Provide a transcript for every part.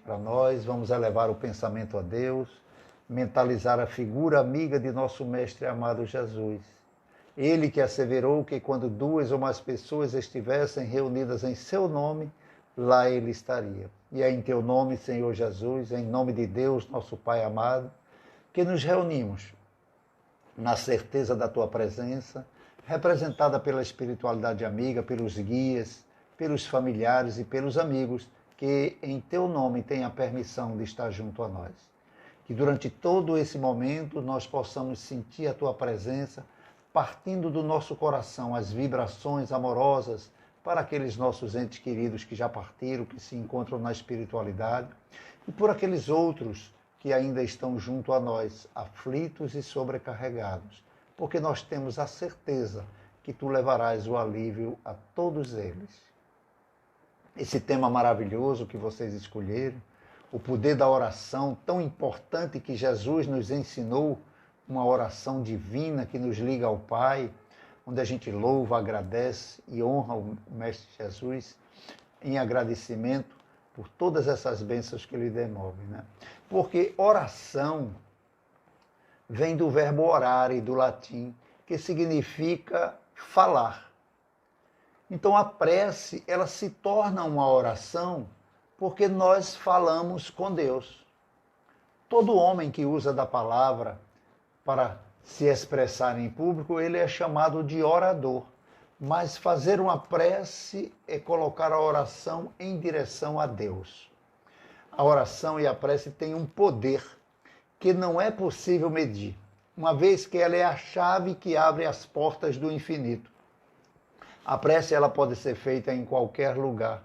Para nós, vamos elevar o pensamento a Deus, mentalizar a figura amiga de nosso Mestre amado Jesus. Ele que asseverou que quando duas ou mais pessoas estivessem reunidas em seu nome, lá ele estaria. E é em teu nome, Senhor Jesus, em nome de Deus, nosso Pai amado, que nos reunimos na certeza da tua presença, representada pela espiritualidade amiga, pelos guias, pelos familiares e pelos amigos, que em teu nome tem a permissão de estar junto a nós. Que durante todo esse momento nós possamos sentir a tua presença, partindo do nosso coração as vibrações amorosas para aqueles nossos entes queridos que já partiram, que se encontram na espiritualidade, e por aqueles outros que ainda estão junto a nós, aflitos e sobrecarregados, porque nós temos a certeza que tu levarás o alívio a todos eles. Esse tema maravilhoso que vocês escolheram, o poder da oração, tão importante que Jesus nos ensinou, uma oração divina que nos liga ao Pai, onde a gente louva, agradece e honra o Mestre Jesus em agradecimento por todas essas bênçãos que ele demove, né? Porque oração vem do verbo orare, do latim, que significa falar. Então a prece, ela se torna uma oração porque nós falamos com Deus. Todo homem que usa da palavra para se expressar em público, ele é chamado de orador. Mas fazer uma prece é colocar a oração em direção a Deus. A oração e a prece têm um poder que não é possível medir, uma vez que ela é a chave que abre as portas do infinito. A prece ela pode ser feita em qualquer lugar,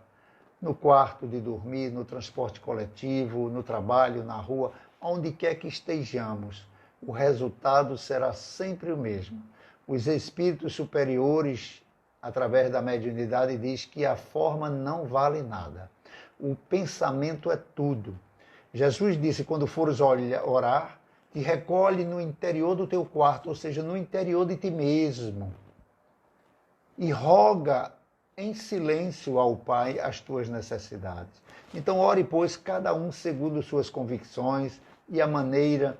no quarto de dormir, no transporte coletivo, no trabalho, na rua, onde quer que estejamos. O resultado será sempre o mesmo. Os espíritos superiores, através da mediunidade, diz que a forma não vale nada. O pensamento é tudo. Jesus disse, quando fores orar, te recolhe no interior do teu quarto, ou seja, no interior de ti mesmo. E roga em silêncio ao Pai as tuas necessidades. Então ore, pois, cada um segundo suas convicções e a maneira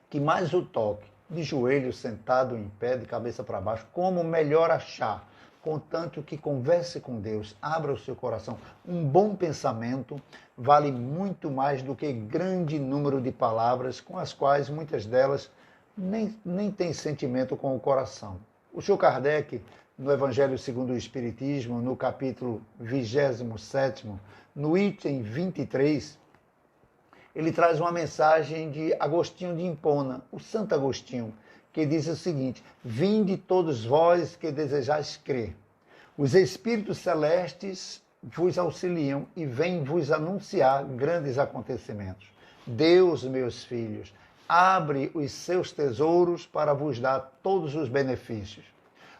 que mais o toque, de joelho, sentado, em pé, de cabeça para baixo, como melhor achar, contanto que converse com Deus, abra o seu coração. Um bom pensamento vale muito mais do que grande número de palavras, com as quais muitas delas nem têm sentimento com o coração. O Sr. Kardec, no Evangelho segundo o Espiritismo, no capítulo 27º, no item 23, ele traz uma mensagem de Agostinho de Hipona, o Santo Agostinho, que diz o seguinte: vinde todos vós que desejais crer. Os espíritos celestes vos auxiliam e vêm vos anunciar grandes acontecimentos. Deus, meus filhos, abre os seus tesouros para vos dar todos os benefícios.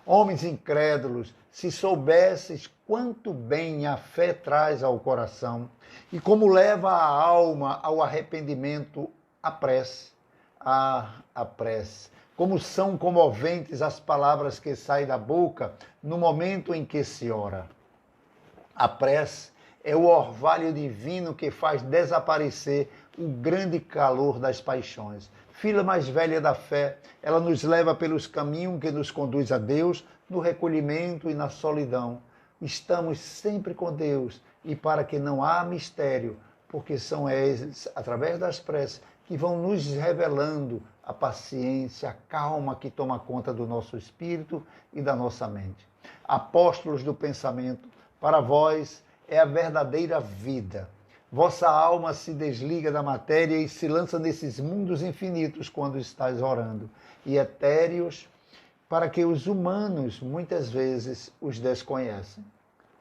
Homens incrédulos, se soubesses quanto bem a fé traz ao coração e como leva a alma ao arrependimento, a prece. A prece. Como são comoventes as palavras que saem da boca no momento em que se ora. A prece é o orvalho divino que faz desaparecer o grande calor das paixões. Filha mais velha da fé, ela nos leva pelos caminhos que nos conduz a Deus, no recolhimento e na solidão. Estamos sempre com Deus, e para que não há mistério, porque são eles, através das preces, que vão nos revelando a paciência, a calma que toma conta do nosso espírito e da nossa mente. Apóstolos do pensamento, para vós é a verdadeira vida. Vossa alma se desliga da matéria e se lança nesses mundos infinitos quando estáis orando, e etéreos, para que os humanos muitas vezes os desconhecem.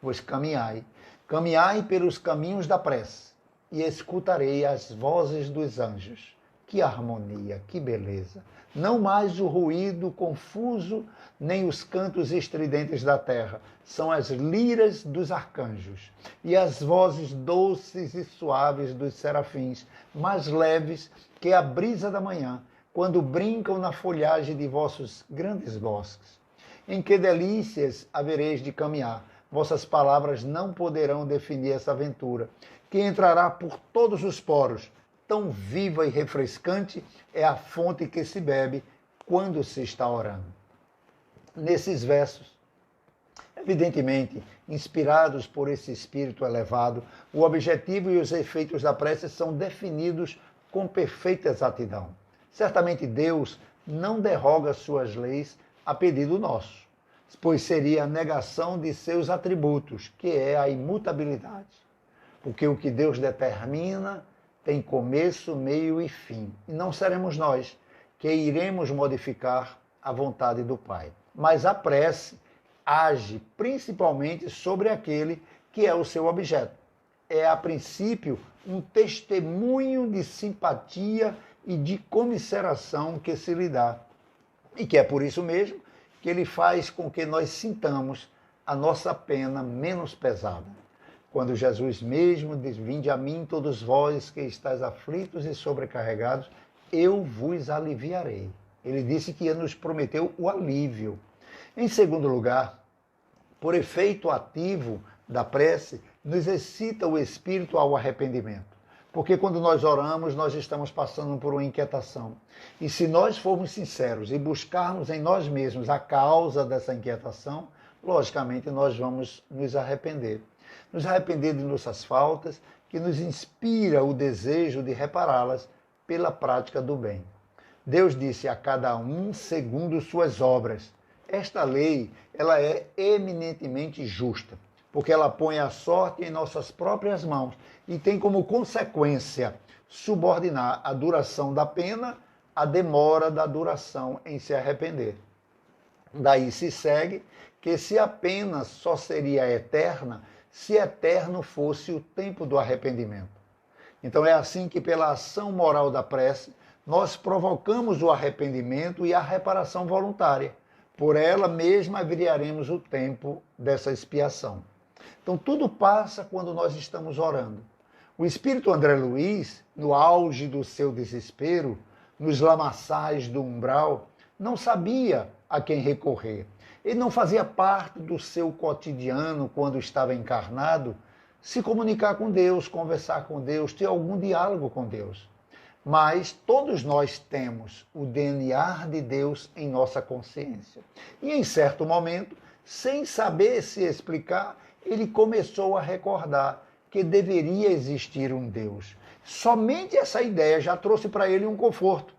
Pois caminhai pelos caminhos da prece, e escutarei as vozes dos anjos. Que harmonia, que beleza! Não mais o ruído confuso, nem os cantos estridentes da terra. São as liras dos arcanjos e as vozes doces e suaves dos serafins, mais leves que a brisa da manhã, quando brincam na folhagem de vossos grandes bosques. Em que delícias havereis de caminhar! Vossas palavras não poderão definir essa aventura, que entrará por todos os poros. Tão viva e refrescante é a fonte que se bebe quando se está orando. Nesses versos, evidentemente, inspirados por esse espírito elevado, o objetivo e os efeitos da prece são definidos com perfeita exatidão. Certamente Deus não derroga suas leis a pedido nosso, pois seria a negação de seus atributos, que é a imutabilidade. Porque o que Deus determina tem começo, meio e fim. E não seremos nós que iremos modificar a vontade do Pai. Mas a prece age principalmente sobre aquele que é o seu objeto. É, a princípio, um testemunho de simpatia e de comiseração que se lhe dá. E que é por isso mesmo que ele faz com que nós sintamos a nossa pena menos pesada. Quando Jesus mesmo diz: vinde a mim todos vós que estáis aflitos e sobrecarregados, eu vos aliviarei. Ele disse que nos prometeu o alívio. Em segundo lugar, por efeito ativo da prece, nos excita o espírito ao arrependimento. Porque quando nós oramos, nós estamos passando por uma inquietação. E se nós formos sinceros e buscarmos em nós mesmos a causa dessa inquietação, logicamente nós vamos nos arrepender. Nos arrepender de nossas faltas, que nos inspira o desejo de repará-las pela prática do bem. Deus disse a cada um segundo suas obras. Esta lei, ela é eminentemente justa, porque ela põe a sorte em nossas próprias mãos e tem como consequência subordinar a duração da pena à demora da duração em se arrepender. Daí se segue que se a pena só seria eterna se eterno fosse o tempo do arrependimento. Então é assim que, pela ação moral da prece, nós provocamos o arrependimento e a reparação voluntária. Por ela mesma averiaremos o tempo dessa expiação. Então tudo passa quando nós estamos orando. O espírito André Luiz, no auge do seu desespero, nos lamaçais do umbral, não sabia a quem recorrer. Ele não fazia parte do seu cotidiano, quando estava encarnado, se comunicar com Deus, conversar com Deus, ter algum diálogo com Deus. Mas todos nós temos o DNA de Deus em nossa consciência. E em certo momento, sem saber se explicar, ele começou a recordar que deveria existir um Deus. Somente essa ideia já trouxe para ele um conforto.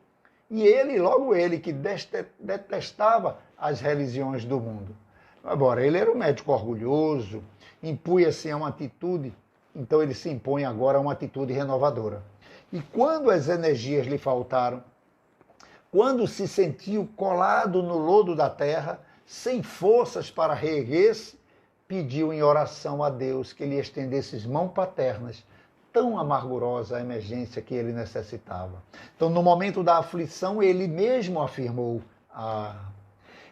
E ele, logo ele, que detestava as religiões do mundo. Agora, ele era um médico orgulhoso, impunha-se a uma atitude, então ele se impõe agora a uma atitude renovadora. E quando as energias lhe faltaram, quando se sentiu colado no lodo da terra, sem forças para reerguer-se, pediu em oração a Deus que lhe estendesse as mãos paternas, tão amargurosa a emergência que ele necessitava. Então, no momento da aflição, ele mesmo afirmou: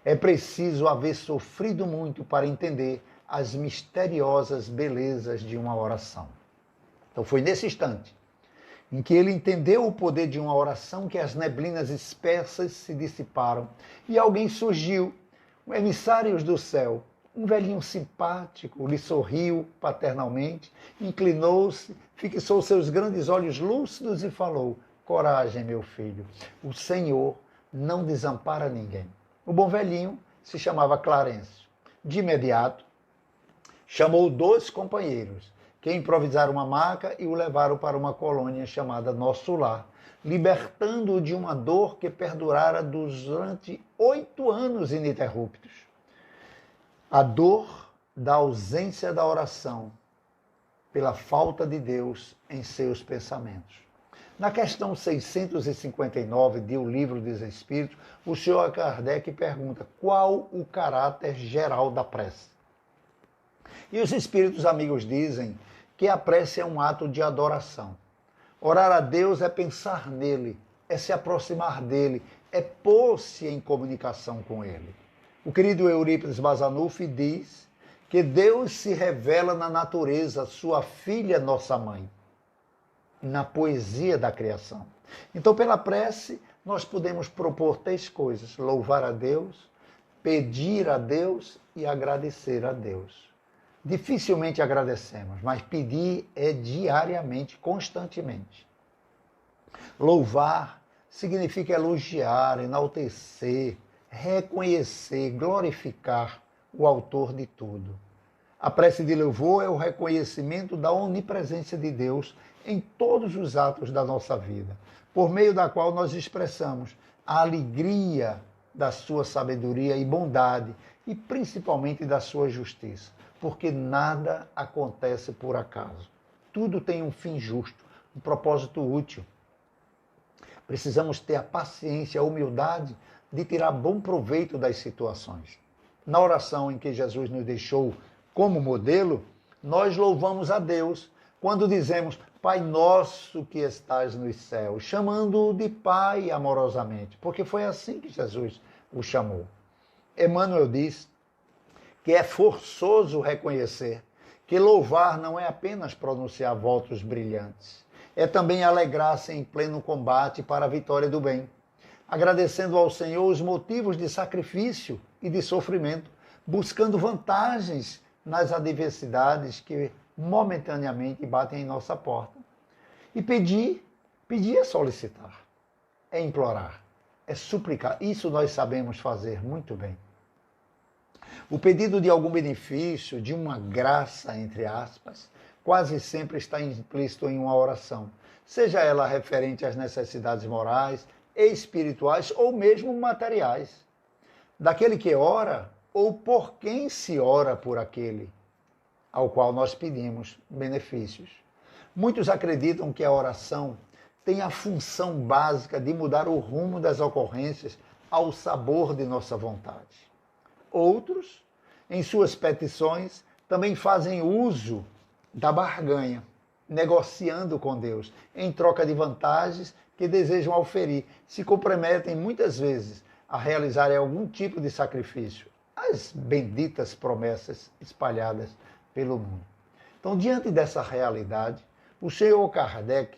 é preciso haver sofrido muito para entender as misteriosas belezas de uma oração. Então, foi nesse instante em que ele entendeu o poder de uma oração que as neblinas espessas se dissiparam e alguém surgiu, emissários do céu. Um velhinho simpático lhe sorriu paternalmente, inclinou-se, fixou seus grandes olhos lúcidos e falou: coragem, meu filho, o Senhor não desampara ninguém. O bom velhinho se chamava Clarencio. De imediato, chamou 2 companheiros, que improvisaram uma maca e o levaram para uma colônia chamada Nosso Lar, libertando-o de uma dor que perdurara durante 8 anos ininterruptos. A dor da ausência da oração, pela falta de Deus em seus pensamentos. Na questão 659 de O Livro dos Espíritos, o Sr. Kardec pergunta: qual o caráter geral da prece? E os espíritos amigos dizem que a prece é um ato de adoração. Orar a Deus é pensar nele, é se aproximar dele, é pôr-se em comunicação com ele. O querido Eurípides Bazanuffi diz que Deus se revela na natureza, sua filha, nossa mãe, na poesia da criação. Então, pela prece, nós podemos propor 3 coisas: louvar a Deus, pedir a Deus e agradecer a Deus. Dificilmente agradecemos, mas pedir é diariamente, constantemente. Louvar significa elogiar, enaltecer, reconhecer, glorificar o autor de tudo. A prece de louvor é o reconhecimento da onipresença de Deus em todos os atos da nossa vida, por meio da qual nós expressamos a alegria da sua sabedoria e bondade, e principalmente da sua justiça, porque nada acontece por acaso. Tudo tem um fim justo, um propósito útil. Precisamos ter a paciência, a humildade de tirar bom proveito das situações. Na oração em que Jesus nos deixou como modelo, nós louvamos a Deus quando dizemos Pai nosso que estás nos céus, chamando-o de Pai amorosamente, porque foi assim que Jesus o chamou. Emmanuel diz que é forçoso reconhecer que louvar não é apenas pronunciar votos brilhantes, é também alegrar-se em pleno combate para a vitória do bem, agradecendo ao Senhor os motivos de sacrifício e de sofrimento, buscando vantagens nas adversidades que momentaneamente batem em nossa porta. E pedir é solicitar, é implorar, é suplicar. Isso nós sabemos fazer muito bem. O pedido de algum benefício, de uma graça, entre aspas, quase sempre está implícito em uma oração, seja ela referente às necessidades morais, espirituais ou mesmo materiais, daquele que ora ou por quem se ora por aquele ao qual nós pedimos benefícios. Muitos acreditam que a oração tem a função básica de mudar o rumo das ocorrências ao sabor de nossa vontade. Outros, em suas petições, também fazem uso da barganha, negociando com Deus, em troca de vantagens que desejam auferir, se comprometem muitas vezes a realizarem algum tipo de sacrifício, as benditas promessas espalhadas pelo mundo. Então, diante dessa realidade, o senhor Kardec,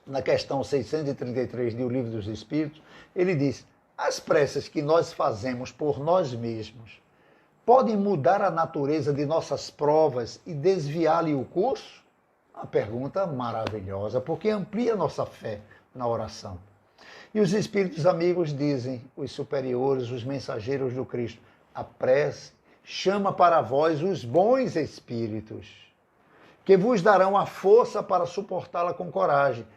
na questão 633 do Livro dos Espíritos, ele diz: as preces que nós fazemos por nós mesmos podem mudar a natureza de nossas provas e desviar-lhe o curso? Uma pergunta maravilhosa, porque amplia nossa fé na oração. E os espíritos amigos dizem, os superiores, os mensageiros do Cristo, a prece chama para vós os bons espíritos, que vos darão a força para suportá-la com coragem.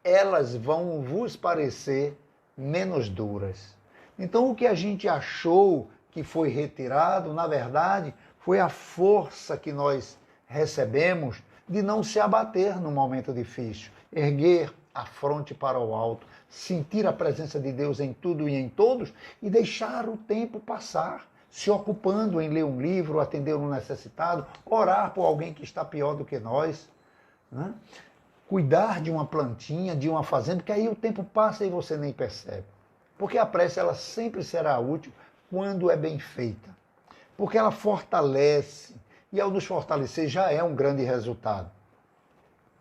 Elas vão vos parecer menos duras. Então, o que a gente achou que foi retirado, na verdade, foi a força que nós recebemos de não se abater num momento difícil, erguer a fronte para o alto, sentir a presença de Deus em tudo e em todos e deixar o tempo passar, se ocupando em ler um livro, atender um necessitado, orar por alguém que está pior do que nós, né? Cuidar de uma plantinha, de uma fazenda, que aí o tempo passa e você nem percebe. Porque a prece ela sempre será útil quando é bem feita. Porque ela fortalece, e ao nos fortalecer já é um grande resultado,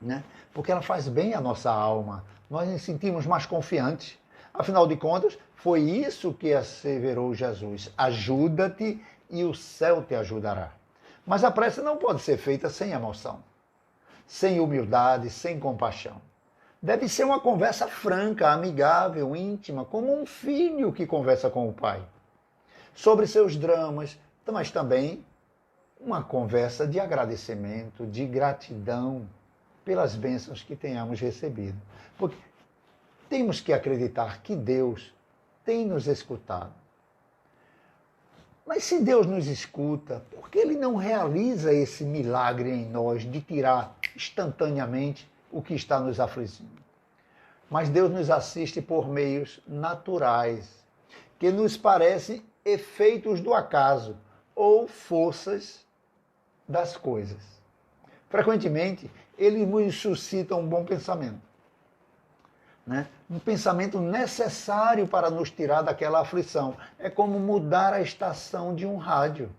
né? Porque ela faz bem à nossa alma, nós nos sentimos mais confiantes. Afinal de contas, foi isso que asseverou Jesus: ajuda-te e o céu te ajudará. Mas a prece não pode ser feita sem emoção, sem humildade, sem compaixão. Deve ser uma conversa franca, amigável, íntima, como um filho que conversa com o pai, sobre seus dramas, mas também uma conversa de agradecimento, de gratidão pelas bênçãos que tenhamos recebido. Porque temos que acreditar que Deus tem nos escutado. Mas se Deus nos escuta, por que Ele não realiza esse milagre em nós de tirar instantaneamente o que está nos afligindo? Mas Deus nos assiste por meios naturais, que nos parecem efeitos do acaso ou forças das coisas. Frequentemente, Ele nos suscita um bom pensamento, né? Um pensamento necessário para nos tirar daquela aflição. É como mudar a estação de um rádio.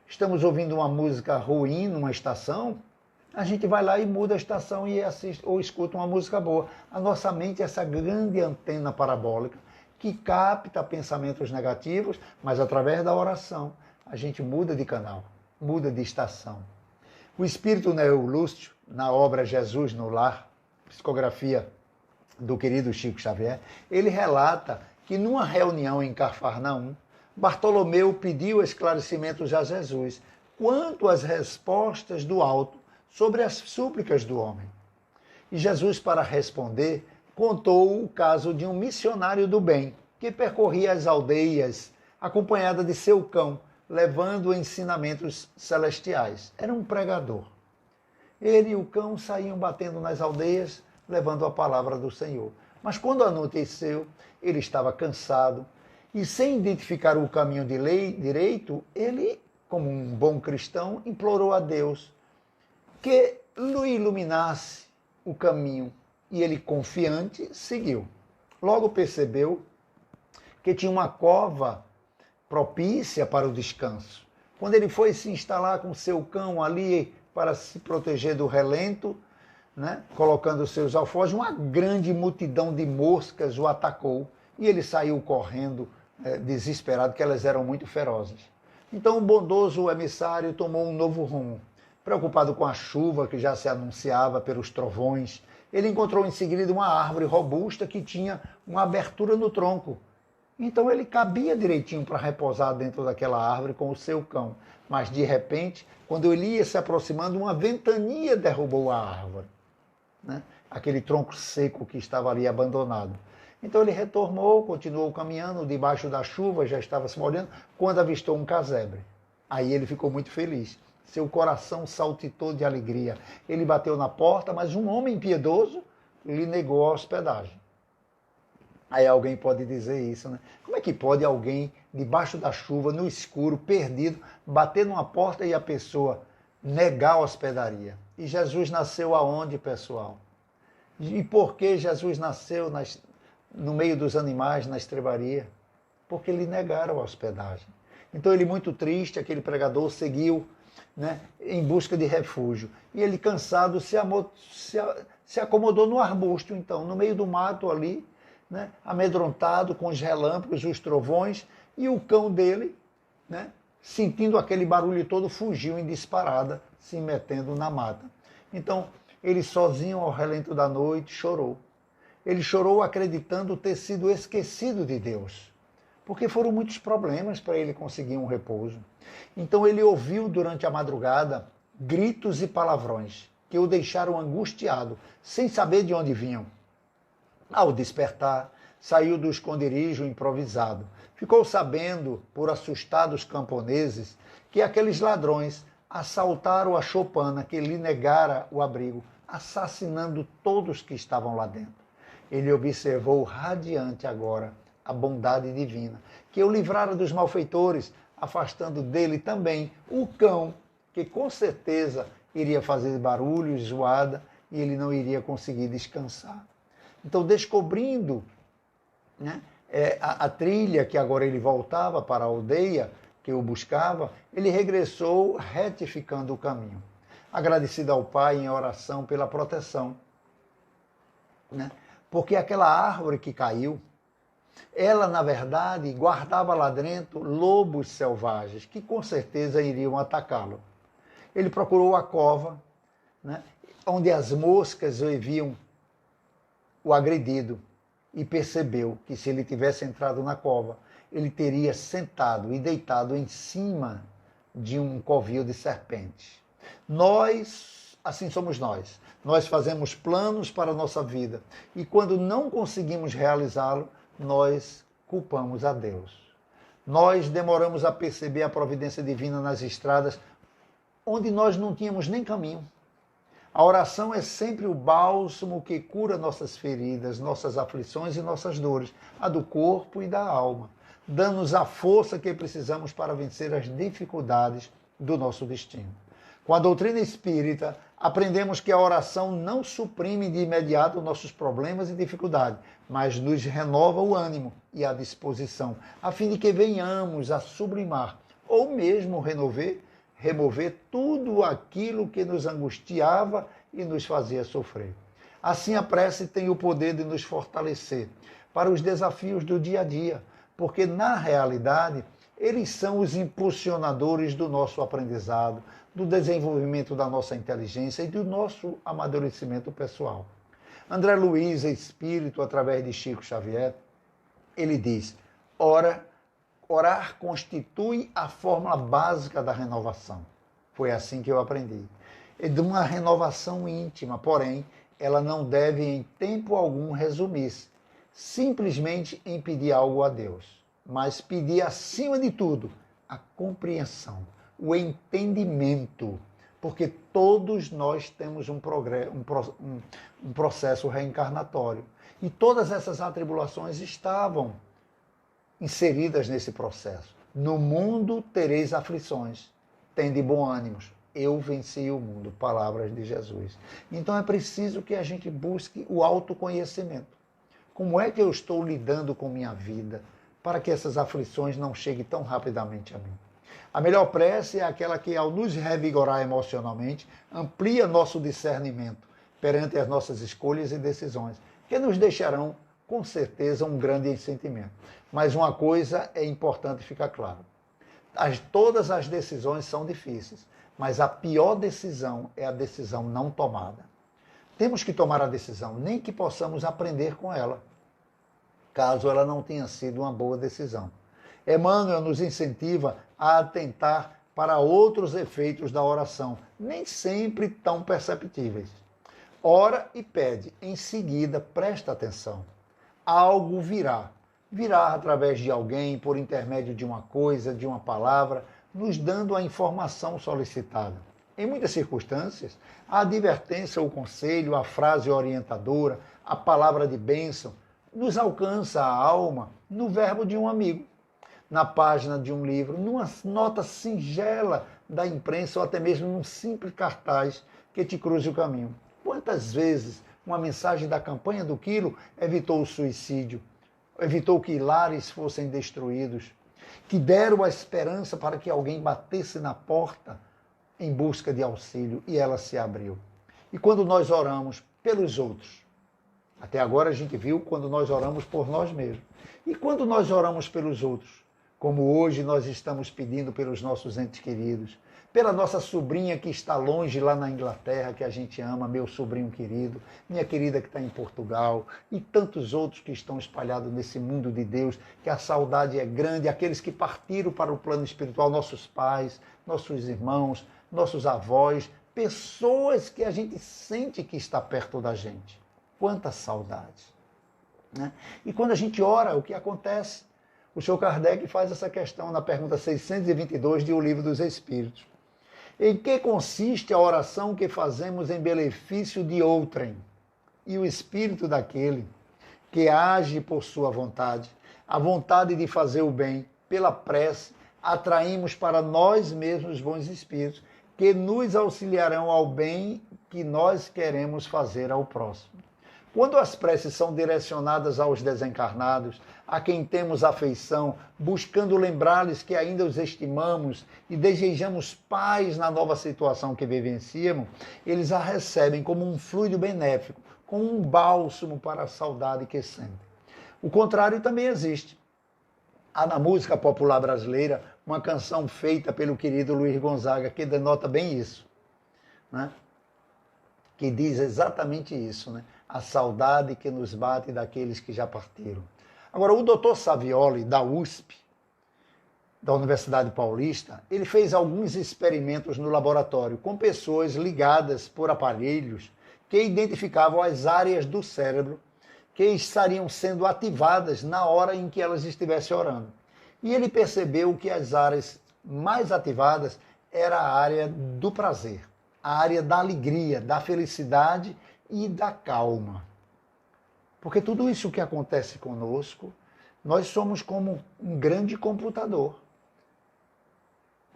Estamos ouvindo uma música ruim numa estação, a gente vai lá e muda a estação e assiste ou escuta uma música boa. A nossa mente é essa grande antena parabólica que capta pensamentos negativos, mas através da oração a gente muda de canal. muda de estação. O espírito Neo Lúcio, na obra Jesus no Lar, psicografia do querido Chico Xavier, ele relata que numa reunião em Cafarnaum, Bartolomeu pediu esclarecimentos a Jesus quanto às respostas do alto sobre as súplicas do homem. E Jesus, para responder, contou o caso de um missionário do bem que percorria as aldeias acompanhada de seu cão, levando ensinamentos celestiais. Era um pregador. Ele e o cão saíam batendo nas aldeias, levando a palavra do Senhor. Mas quando anoiteceu, ele estava cansado e, sem identificar o caminho de lei direito, ele, como um bom cristão, implorou a Deus que lhe iluminasse o caminho. E ele, confiante, seguiu. Logo percebeu que tinha uma cova propícia para o descanso. Quando ele foi se instalar com seu cão ali para se proteger do relento, né, colocando seus alforjes, uma grande multidão de moscas o atacou e ele saiu correndo, desesperado, que elas eram muito ferozes. Então o bondoso emissário tomou um novo rumo. Preocupado com a chuva que já se anunciava pelos trovões, ele encontrou em seguida uma árvore robusta que tinha uma abertura no tronco. Então ele cabia direitinho para repousar dentro daquela árvore com o seu cão. Mas de repente, quando ele ia se aproximando, uma ventania derrubou a árvore, né? Aquele tronco seco que estava ali abandonado. Então ele retornou, continuou caminhando, debaixo da chuva, já estava se molhando, quando avistou um casebre. Aí ele ficou muito feliz. Seu coração saltitou de alegria. Ele bateu na porta, mas um homem piedoso lhe negou a hospedagem. Aí alguém pode dizer isso, né? Como é que pode alguém, debaixo da chuva, no escuro, perdido, bater numa porta e a pessoa negar a hospedaria? E Jesus nasceu aonde, pessoal? E por que Jesus nasceu no meio dos animais, na estrebaria? Porque lhe negaram a hospedagem. Então ele, muito triste, aquele pregador, seguiu, né, em busca de refúgio. E ele, cansado, se acomodou no arbusto, então, no meio do mato ali, né, amedrontado com os relâmpagos, os trovões, e o cão dele, né, sentindo aquele barulho todo, fugiu em disparada, se metendo na mata. Então, ele sozinho ao relento da noite chorou. Ele chorou acreditando ter sido esquecido de Deus, porque foram muitos problemas para ele conseguir um repouso. Então ele ouviu durante a madrugada gritos e palavrões que o deixaram angustiado, sem saber de onde vinham. Ao despertar, saiu do esconderijo improvisado. Ficou sabendo, por assustados camponeses, que aqueles ladrões assaltaram a choupana que lhe negara o abrigo, assassinando todos que estavam lá dentro. Ele observou radiante agora a bondade divina, que o livrara dos malfeitores, afastando dele também o cão, que com certeza iria fazer barulho, zoada, e ele não iria conseguir descansar. Então, descobrindo, né, a trilha que agora ele voltava para a aldeia que o buscava, ele regressou retificando o caminho, agradecido ao Pai em oração pela proteção, né? Porque aquela árvore que caiu, ela, na verdade, guardava lá dentro lobos selvagens, que com certeza iriam atacá-lo. Ele procurou a cova, né, onde as moscas viam o agredido, e percebeu que se ele tivesse entrado na cova, ele teria sentado e deitado em cima de um covil de serpentes. Nós, assim somos nós. Nós fazemos planos para a nossa vida e quando não conseguimos realizá-lo, nós culpamos a Deus. Nós demoramos a perceber a providência divina nas estradas onde nós não tínhamos nem caminho. A oração é sempre o bálsamo que cura nossas feridas, nossas aflições e nossas dores, a do corpo e da alma, dando-nos a força que precisamos para vencer as dificuldades do nosso destino. Com a doutrina espírita, aprendemos que a oração não suprime de imediato nossos problemas e dificuldades, mas nos renova o ânimo e a disposição, a fim de que venhamos a sublimar, ou mesmo remover tudo aquilo que nos angustiava e nos fazia sofrer. Assim, a prece tem o poder de nos fortalecer para os desafios do dia a dia, porque, na realidade, Eles são os impulsionadores do nosso aprendizado, do desenvolvimento da nossa inteligência e do nosso amadurecimento pessoal. André Luiz, espírito, através de Chico Xavier, ele diz: orar constitui a fórmula básica da renovação. Foi assim que eu aprendi. É de uma renovação íntima, porém, ela não deve em tempo algum resumir-se simplesmente em pedir algo a Deus, mas pedir acima de tudo a compreensão, o entendimento, porque todos nós temos um processo reencarnatório. E todas essas atribulações estavam inseridas nesse processo. No mundo tereis aflições, tende bom ânimo, eu venci o mundo, palavras de Jesus. Então é preciso que a gente busque o autoconhecimento. Como é que eu estou lidando com minha vida para que essas aflições não cheguem tão rapidamente a mim? A melhor prece é aquela que, ao nos revigorar emocionalmente, amplia nosso discernimento perante as nossas escolhas e decisões, que nos deixarão, com certeza, um grande sentimento. Mas uma coisa é importante ficar claro. Todas as decisões são difíceis, mas a pior decisão é a decisão não tomada. Temos que tomar a decisão, nem que possamos aprender com ela, caso ela não tenha sido uma boa decisão. Emmanuel nos incentiva a atentar para outros efeitos da oração, nem sempre tão perceptíveis. Ora e pede, em seguida presta atenção. Algo virá. Virá através de alguém, por intermédio de uma coisa, de uma palavra, nos dando a informação solicitada. Em muitas circunstâncias, a advertência, o conselho, a frase orientadora, a palavra de bênção, nos alcança a alma no verbo de um amigo, na página de um livro, numa nota singela da imprensa ou até mesmo num simples cartaz que te cruze o caminho. Quantas vezes uma mensagem da campanha do quilo evitou o suicídio, evitou que lares fossem destruídos, que deram a esperança para que alguém batesse na porta em busca de auxílio e ela se abriu. E quando nós oramos pelos outros, até agora a gente viu quando nós oramos por nós mesmos. E quando nós oramos pelos outros, como hoje nós estamos pedindo pelos nossos entes queridos, pela nossa sobrinha que está longe lá na Inglaterra, que a gente ama, meu sobrinho querido, minha querida que está em Portugal, e tantos outros que estão espalhados nesse mundo de Deus, que a saudade é grande, aqueles que partiram para o plano espiritual, nossos pais, nossos irmãos, nossos avós, pessoas que a gente sente que está perto da gente. Quanta saudade, né? E quando a gente ora, o que acontece? O Sr. Kardec faz essa questão na pergunta 622 de O Livro dos Espíritos. Em que consiste a oração que fazemos em benefício de outrem? E o espírito daquele que age por sua vontade, a vontade de fazer o bem, pela prece, atraímos para nós mesmos bons espíritos que nos auxiliarão ao bem que nós queremos fazer ao próximo. Quando as preces são direcionadas aos desencarnados, a quem temos afeição, buscando lembrar-lhes que ainda os estimamos e desejamos paz na nova situação que vivenciam, eles a recebem como um fluido benéfico, como um bálsamo para a saudade que sentem. O contrário também existe. Há na música popular brasileira uma canção feita pelo querido Luiz Gonzaga que denota bem isso, né? Que diz exatamente isso, né? A saudade que nos bate daqueles que já partiram. Agora, o Dr. Savioli, da USP, da Universidade Paulista, ele fez alguns experimentos no laboratório com pessoas ligadas por aparelhos que identificavam as áreas do cérebro que estariam sendo ativadas na hora em que elas estivessem orando. E ele percebeu que as áreas mais ativadas era a área do prazer, a área da alegria, da felicidade e da calma. Porque tudo isso que acontece conosco, nós somos como um grande computador.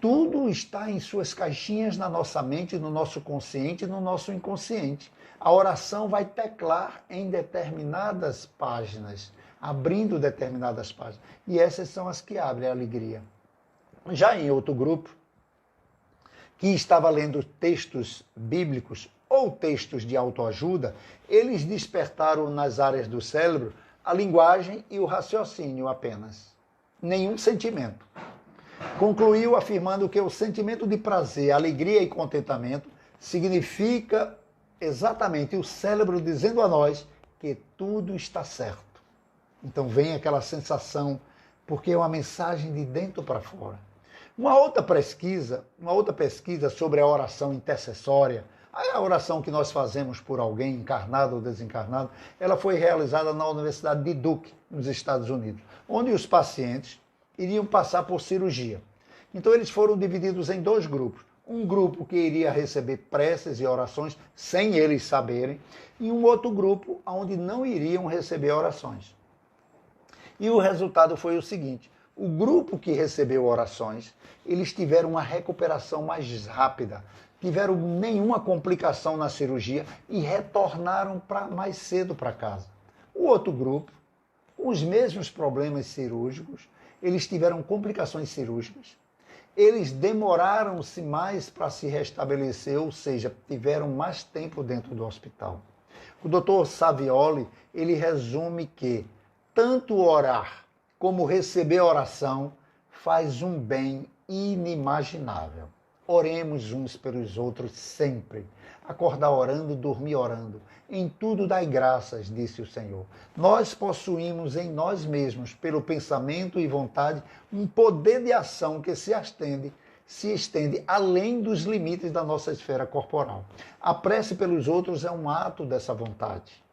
Tudo está em suas caixinhas na nossa mente, no nosso consciente e no nosso inconsciente. A oração vai teclar em determinadas páginas, abrindo determinadas páginas. E essas são as que abrem a alegria. Já em outro grupo, que estava lendo textos bíblicos ou textos de autoajuda, eles despertaram nas áreas do cérebro a linguagem e o raciocínio apenas. Nenhum sentimento. Concluiu afirmando que o sentimento de prazer, alegria e contentamento significa exatamente o cérebro dizendo a nós que tudo está certo. Então vem aquela sensação, porque é uma mensagem de dentro para fora. Uma outra pesquisa sobre a oração intercessória, a oração que nós fazemos por alguém, encarnado ou desencarnado, ela foi realizada na Universidade de Duke, nos Estados Unidos, onde os pacientes iriam passar por cirurgia. Então eles foram divididos em dois grupos. Um grupo que iria receber preces e orações sem eles saberem, e um outro grupo onde não iriam receber orações. E o resultado foi o seguinte: o grupo que recebeu orações, eles tiveram uma recuperação mais rápida, tiveram nenhuma complicação na cirurgia e retornaram mais cedo para casa. O outro grupo, com os mesmos problemas cirúrgicos, eles tiveram complicações cirúrgicas, eles demoraram-se mais para se restabelecer, ou seja, tiveram mais tempo dentro do hospital. O Dr. Savioli, ele resume que tanto orar como receber oração faz um bem inimaginável. Oremos uns pelos outros sempre. Acordar orando, dormir orando. Em tudo dai graças, disse o Senhor. Nós possuímos em nós mesmos, pelo pensamento e vontade, um poder de ação que se estende além dos limites da nossa esfera corporal. A prece pelos outros é um ato dessa vontade.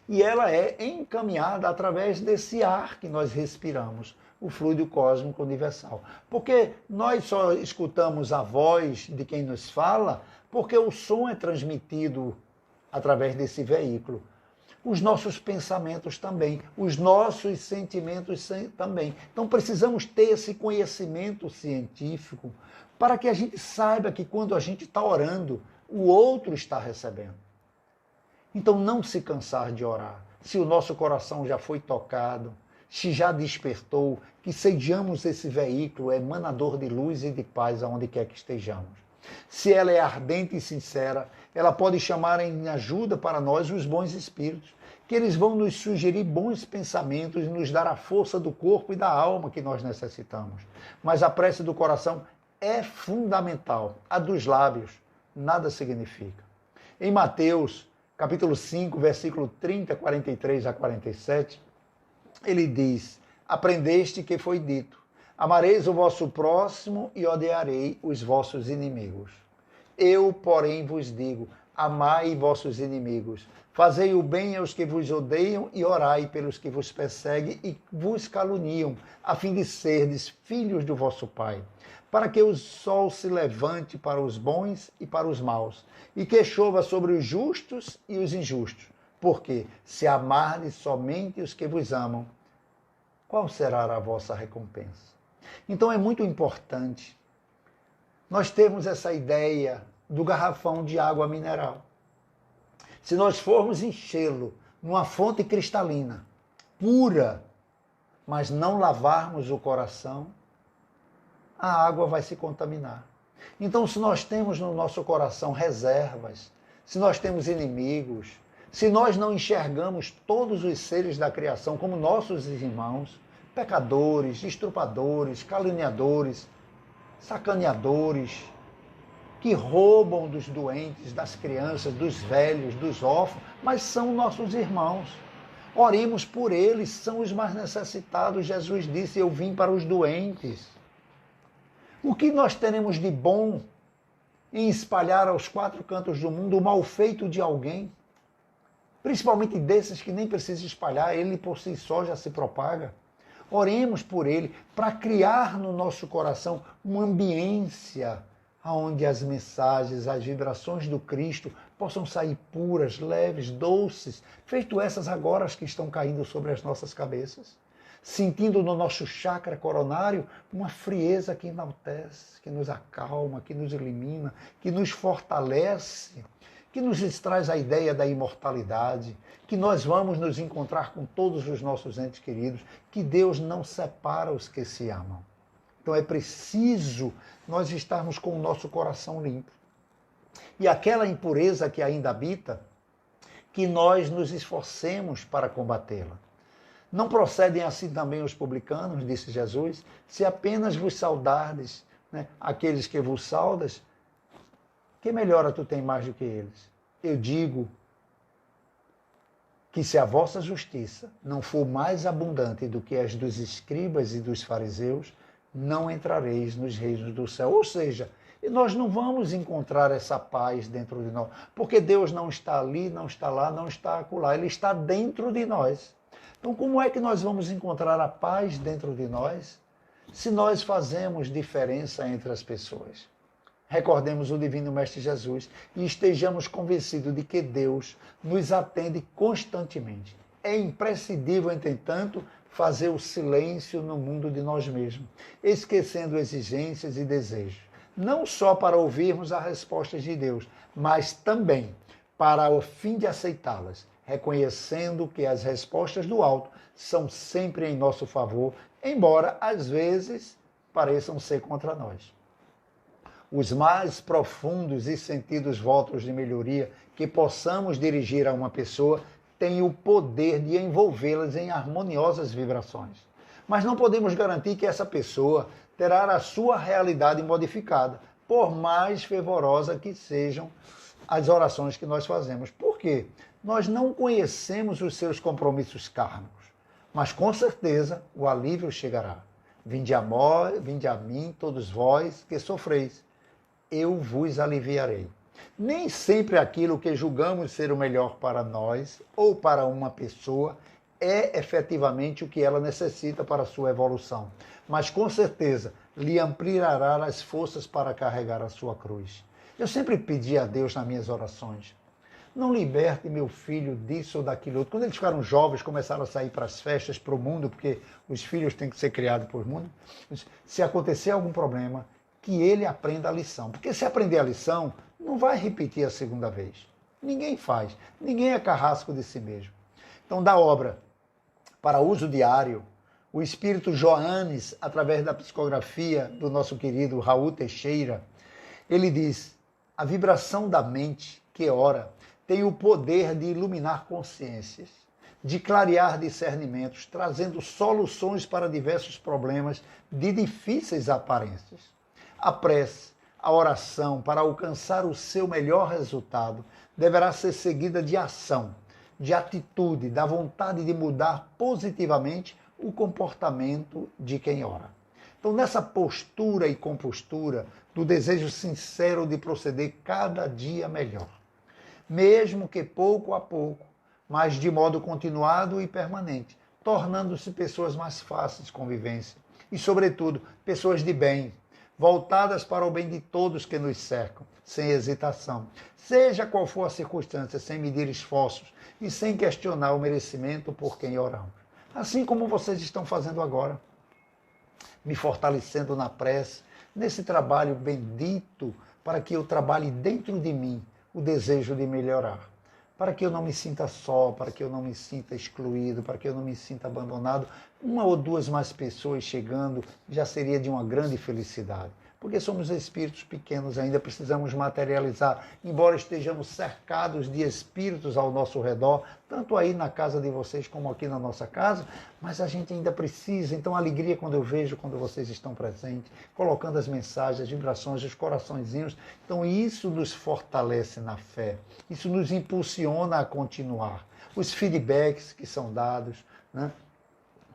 E ela é encaminhada através desse ar que nós respiramos, o fluido cósmico universal. Porque nós só escutamos a voz de quem nos fala porque o som é transmitido através desse veículo. Os nossos pensamentos também, os nossos sentimentos também. Então precisamos ter esse conhecimento científico para que a gente saiba que quando a gente está orando, o outro está recebendo. Então não se cansar de orar. Se o nosso coração já foi tocado, se já despertou, que sejamos esse veículo emanador de luz e de paz aonde quer que estejamos. Se ela é ardente e sincera, ela pode chamar em ajuda para nós os bons espíritos, que eles vão nos sugerir bons pensamentos e nos dar a força do corpo e da alma que nós necessitamos. Mas a prece do coração é fundamental. A dos lábios nada significa. Em Mateus, capítulo 5, versículo 30, 43 a 47, ele diz: aprendeste que foi dito, amareis o vosso próximo e odiarei os vossos inimigos. Eu, porém, vos digo, amai vossos inimigos, fazei o bem aos que vos odeiam e orai pelos que vos perseguem e vos caluniam, a fim de serdes filhos do vosso Pai, para que o sol se levante para os bons e para os maus, e que chova sobre os justos e os injustos. Porque se amardes somente os que vos amam, qual será a vossa recompensa? Então é muito importante nós termos essa ideia do garrafão de água mineral. Se nós formos enchê-lo numa fonte cristalina, pura, mas não lavarmos o coração, a água vai se contaminar. Então, se nós temos no nosso coração reservas, se nós temos inimigos, se nós não enxergamos todos os seres da criação como nossos irmãos, pecadores, estrupadores, caluniadores, sacaneadores, que roubam dos doentes, das crianças, dos velhos, dos órfãos, mas são nossos irmãos. Oremos por eles, são os mais necessitados. Jesus disse: eu vim para os doentes. O que nós teremos de bom em espalhar aos quatro cantos do mundo o mal feito de alguém? Principalmente desses que nem precisa espalhar, ele por si só já se propaga. Oremos por ele, para criar no nosso coração uma ambiência onde as mensagens, as vibrações do Cristo possam sair puras, leves, doces, feito essas agora que estão caindo sobre as nossas cabeças. Sentindo no nosso chakra coronário uma frieza que enaltece, que nos acalma, que nos elimina, que nos fortalece, que nos traz a ideia da imortalidade, que nós vamos nos encontrar com todos os nossos entes queridos, que Deus não separa os que se amam. Então é preciso nós estarmos com o nosso coração limpo. E aquela impureza que ainda habita, que nós nos esforcemos para combatê-la. Não procedem assim também os publicanos, disse Jesus? Se apenas vos saudardes, né, aqueles que vos saudas, que melhora tu tem mais do que eles? Eu digo que se a vossa justiça não for mais abundante do que as dos escribas e dos fariseus, não entrareis nos reinos do céu. Ou seja, nós não vamos encontrar essa paz dentro de nós, porque Deus não está ali, não está lá, não está acolá, Ele está dentro de nós. Então, como é que nós vamos encontrar a paz dentro de nós se nós fazemos diferença entre as pessoas? Recordemos o Divino Mestre Jesus e estejamos convencidos de que Deus nos atende constantemente. É imprescindível, entretanto, fazer o silêncio no mundo de nós mesmos, esquecendo exigências e desejos, não só para ouvirmos as respostas de Deus, mas também para o fim de aceitá-las, reconhecendo que as respostas do alto são sempre em nosso favor, embora às vezes pareçam ser contra nós. Os mais profundos e sentidos votos de melhoria que possamos dirigir a uma pessoa têm o poder de envolvê-las em harmoniosas vibrações. Mas não podemos garantir que essa pessoa terá a sua realidade modificada, por mais fervorosa que sejam as orações que nós fazemos. Por quê? Nós não conhecemos os seus compromissos kármicos, mas com certeza o alívio chegará. Vinde a mim, todos vós que sofreis, eu vos aliviarei. Nem sempre aquilo que julgamos ser o melhor para nós ou para uma pessoa é efetivamente o que ela necessita para a sua evolução, mas com certeza lhe ampliará as forças para carregar a sua cruz. Eu sempre pedi a Deus nas minhas orações, não liberte meu filho disso ou daquilo outro. Quando eles ficaram jovens, começaram a sair para as festas, para o mundo, porque os filhos têm que ser criados por mundo. Se acontecer algum problema, que ele aprenda a lição. Porque se aprender a lição, não vai repetir a segunda vez. Ninguém faz. Ninguém é carrasco de si mesmo. Então, da obra para uso diário, o espírito Joanes, através da psicografia do nosso querido Raul Teixeira, ele diz: a vibração da mente que ora tem o poder de iluminar consciências, de clarear discernimentos, trazendo soluções para diversos problemas de difíceis aparências. A prece, a oração, para alcançar o seu melhor resultado, deverá ser seguida de ação, de atitude, da vontade de mudar positivamente o comportamento de quem ora. Então, nessa postura e compostura, do desejo sincero de proceder cada dia melhor, mesmo que pouco a pouco, mas de modo continuado e permanente, tornando-se pessoas mais fáceis de convivência e, sobretudo, pessoas de bem, voltadas para o bem de todos que nos cercam, sem hesitação, seja qual for a circunstância, sem medir esforços e sem questionar o merecimento por quem oramos. Assim como vocês estão fazendo agora, me fortalecendo na prece, nesse trabalho bendito, para que eu trabalhe dentro de mim o desejo de melhorar, para que eu não me sinta só, para que eu não me sinta excluído, para que eu não me sinta abandonado. Uma ou duas mais pessoas chegando já seria de uma grande felicidade, porque somos espíritos pequenos ainda, precisamos materializar, embora estejamos cercados de espíritos ao nosso redor, tanto aí na casa de vocês como aqui na nossa casa, mas a gente ainda precisa. Então, a alegria quando eu vejo, quando vocês estão presentes, colocando as mensagens, as vibrações, os coraçõezinhos, então isso nos fortalece na fé, isso nos impulsiona a continuar. Os feedbacks que são dados, né?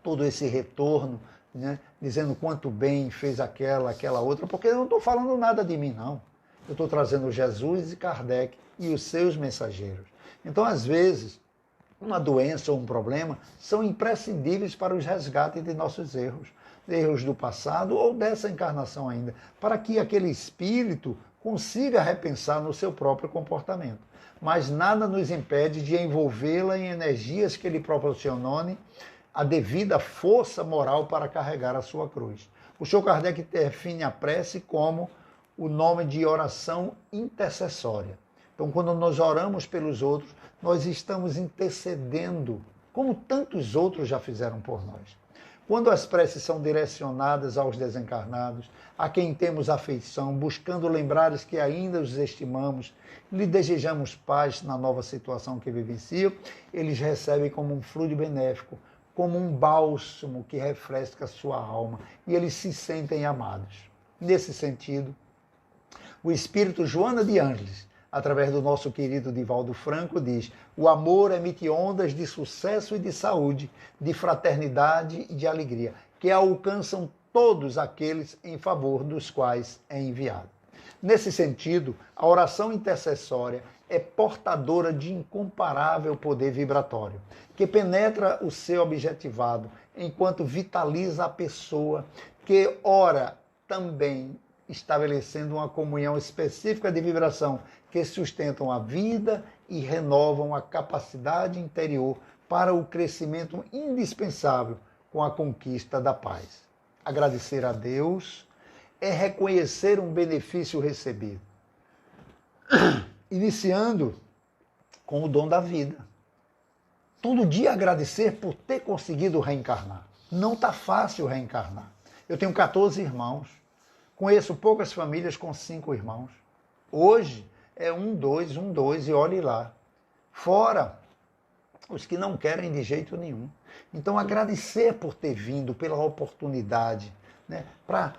Todo esse retorno, né? Dizendo quanto bem fez aquela outra, porque eu não estou falando nada de mim, não. Eu estou trazendo Jesus e Kardec e os seus mensageiros. Então, às vezes, uma doença ou um problema são imprescindíveis para os resgates de nossos erros do passado ou dessa encarnação ainda, para que aquele espírito consiga repensar no seu próprio comportamento. Mas nada nos impede de envolvê-la em energias que lhe proporcionem a devida força moral para carregar a sua cruz. O Sr. Kardec define a prece como o nome de oração intercessória. Então, quando nós oramos pelos outros, nós estamos intercedendo, como tantos outros já fizeram por nós. Quando as preces são direcionadas aos desencarnados, a quem temos afeição, buscando lembrar que ainda os estimamos, lhe desejamos paz na nova situação que vivenciam, eles recebem como um fluido benéfico, como um bálsamo que refresca a sua alma, e eles se sentem amados. Nesse sentido, o espírito Joana de Ângeles, através do nosso querido Divaldo Franco, diz: o amor emite ondas de sucesso e de saúde, de fraternidade e de alegria, que alcançam todos aqueles em favor dos quais é enviado. Nesse sentido, a oração intercessória é portadora de incomparável poder vibratório, que penetra o ser objetivado, enquanto vitaliza a pessoa, que ora também estabelecendo uma comunhão específica de vibração que sustentam a vida e renovam a capacidade interior para o crescimento indispensável com a conquista da paz. Agradecer a Deus é reconhecer um benefício recebido, iniciando com o dom da vida. Todo dia agradecer por ter conseguido reencarnar. Não está fácil reencarnar. Eu tenho 14 irmãos. Conheço poucas famílias com 5 irmãos. Hoje é 1, 2 e olhe lá. Fora os que não querem de jeito nenhum. Então agradecer por ter vindo, pela oportunidade, né, para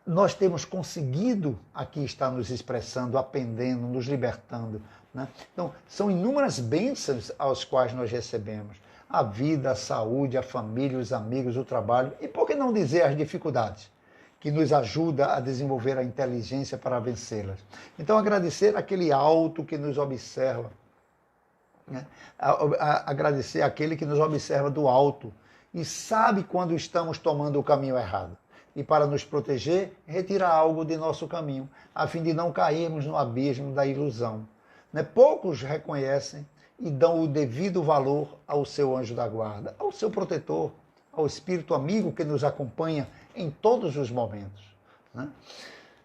nós termos conseguido aqui estar nos expressando, aprendendo, nos libertando. Né? Então são inúmeras bênçãos aos quais nós recebemos. A vida, a saúde, a família, os amigos, o trabalho. E por que não dizer as dificuldades? Que nos ajuda a desenvolver a inteligência para vencê-las. Então, agradecer aquele alto que nos observa, né? Agradecer aquele que nos observa do alto e sabe quando estamos tomando o caminho errado. E para nos proteger, retira algo de nosso caminho, a fim de não cairmos no abismo da ilusão. Né? Poucos reconhecem e dão o devido valor ao seu anjo da guarda, ao seu protetor, ao espírito amigo que nos acompanha em todos os momentos. Né?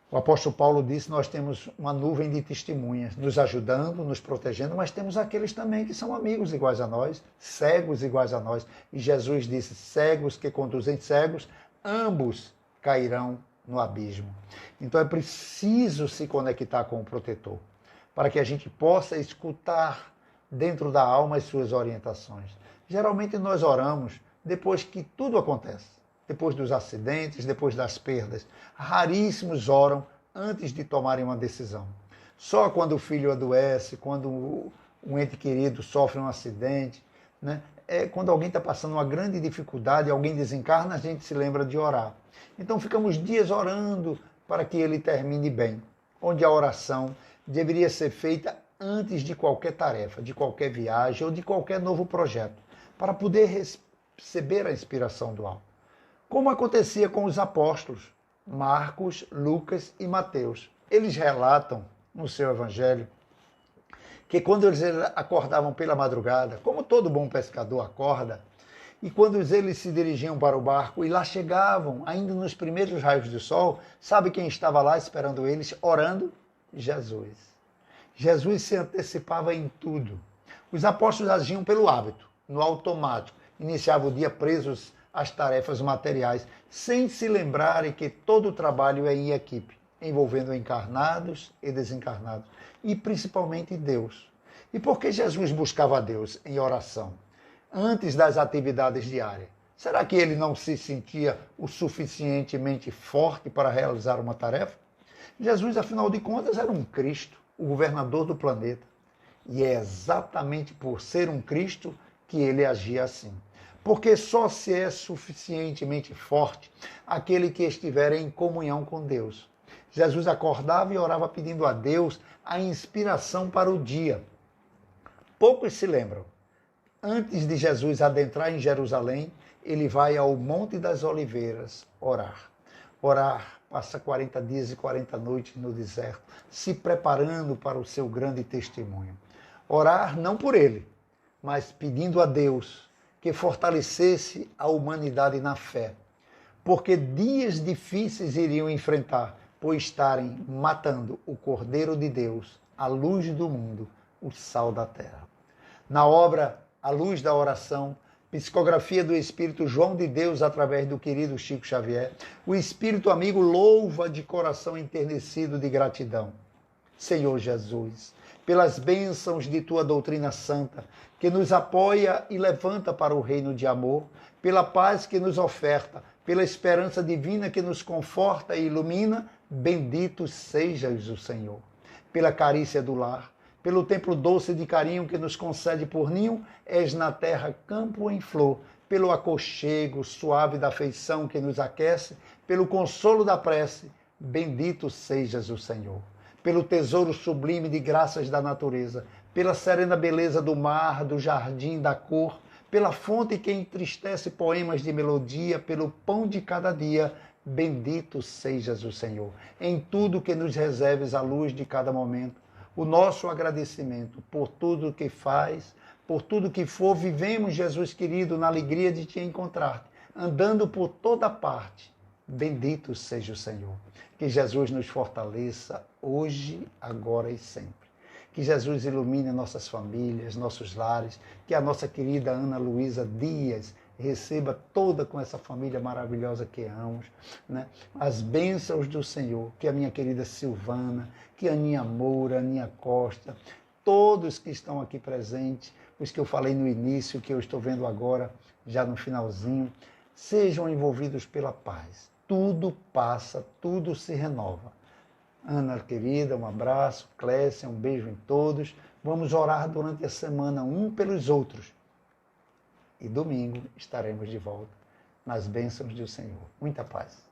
O apóstolo Paulo disse: nós temos uma nuvem de testemunhas nos ajudando, nos protegendo, mas temos aqueles também que são amigos iguais a nós, cegos iguais a nós. E Jesus disse: cegos que conduzem cegos, ambos cairão no abismo. Então é preciso se conectar com o protetor, para que a gente possa escutar dentro da alma as suas orientações. Geralmente nós oramos depois que tudo acontece, depois dos acidentes, depois das perdas. Raríssimos oram antes de tomarem uma decisão. Só quando o filho adoece, quando um ente querido sofre um acidente, né? Quando alguém está passando uma grande dificuldade, alguém desencarna, a gente se lembra de orar. Então ficamos dias orando para que ele termine bem, onde a oração deveria ser feita antes de qualquer tarefa, de qualquer viagem ou de qualquer novo projeto, para poder receber a inspiração do alto. Como acontecia com os apóstolos, Marcos, Lucas e Mateus. Eles relatam no seu evangelho que quando eles acordavam pela madrugada, como todo bom pescador acorda, e quando eles se dirigiam para o barco e lá chegavam, ainda nos primeiros raios do sol, sabe quem estava lá esperando eles, orando? Jesus. Jesus se antecipava em tudo. Os apóstolos agiam pelo hábito, no automático, iniciavam o dia presos às tarefas materiais, sem se lembrarem que todo o trabalho é em equipe, envolvendo encarnados e desencarnados, e principalmente Deus. E por que Jesus buscava Deus em oração, antes das atividades diárias? Será que ele não se sentia o suficientemente forte para realizar uma tarefa? Jesus, afinal de contas, era um Cristo, o governador do planeta. E é exatamente por ser um Cristo que ele agia assim. Porque só se é suficientemente forte aquele que estiver em comunhão com Deus. Jesus acordava e orava pedindo a Deus a inspiração para o dia. Poucos se lembram. Antes de Jesus adentrar em Jerusalém, ele vai ao Monte das Oliveiras orar. Orar, passa 40 dias e 40 noites no deserto, se preparando para o seu grande testemunho. Orar não por ele, mas pedindo a Deus que fortalecesse a humanidade na fé, porque dias difíceis iriam enfrentar, por estarem matando o Cordeiro de Deus, a luz do mundo, o sal da terra. Na obra A Luz da Oração, psicografia do Espírito João de Deus através do querido Chico Xavier, o Espírito amigo louva de coração enternecido de gratidão. Senhor Jesus, pelas bênçãos de tua doutrina santa, que nos apoia e levanta para o reino de amor, pela paz que nos oferta, pela esperança divina que nos conforta e ilumina, bendito sejas o Senhor. Pela carícia do lar, pelo templo doce de carinho que nos concede por ninho, és na terra campo em flor, pelo aconchego suave da afeição que nos aquece, pelo consolo da prece, bendito sejas o Senhor. Pelo tesouro sublime de graças da natureza, pela serena beleza do mar, do jardim, da cor, pela fonte que entristece poemas de melodia, pelo pão de cada dia, bendito sejas o Senhor. Em tudo que nos reserves a luz de cada momento, o nosso agradecimento por tudo que faz, por tudo que for, vivemos, Jesus querido, na alegria de te encontrar, andando por toda parte. Bendito seja o Senhor. Que Jesus nos fortaleça hoje, agora e sempre. Que Jesus ilumine nossas famílias, nossos lares, que a nossa querida Ana Luísa Dias receba toda com essa família maravilhosa que amamos, né? As bênçãos do Senhor, que a minha querida Silvana, que a Aninha Moura, a Aninha Costa, todos que estão aqui presentes, os que eu falei no início, que eu estou vendo agora, já no finalzinho, sejam envolvidos pela paz. Tudo passa, tudo se renova. Ana, querida, um abraço. Clécia, um beijo em todos. Vamos orar durante a semana um pelos outros. E domingo estaremos de volta nas bênçãos do Senhor. Muita paz.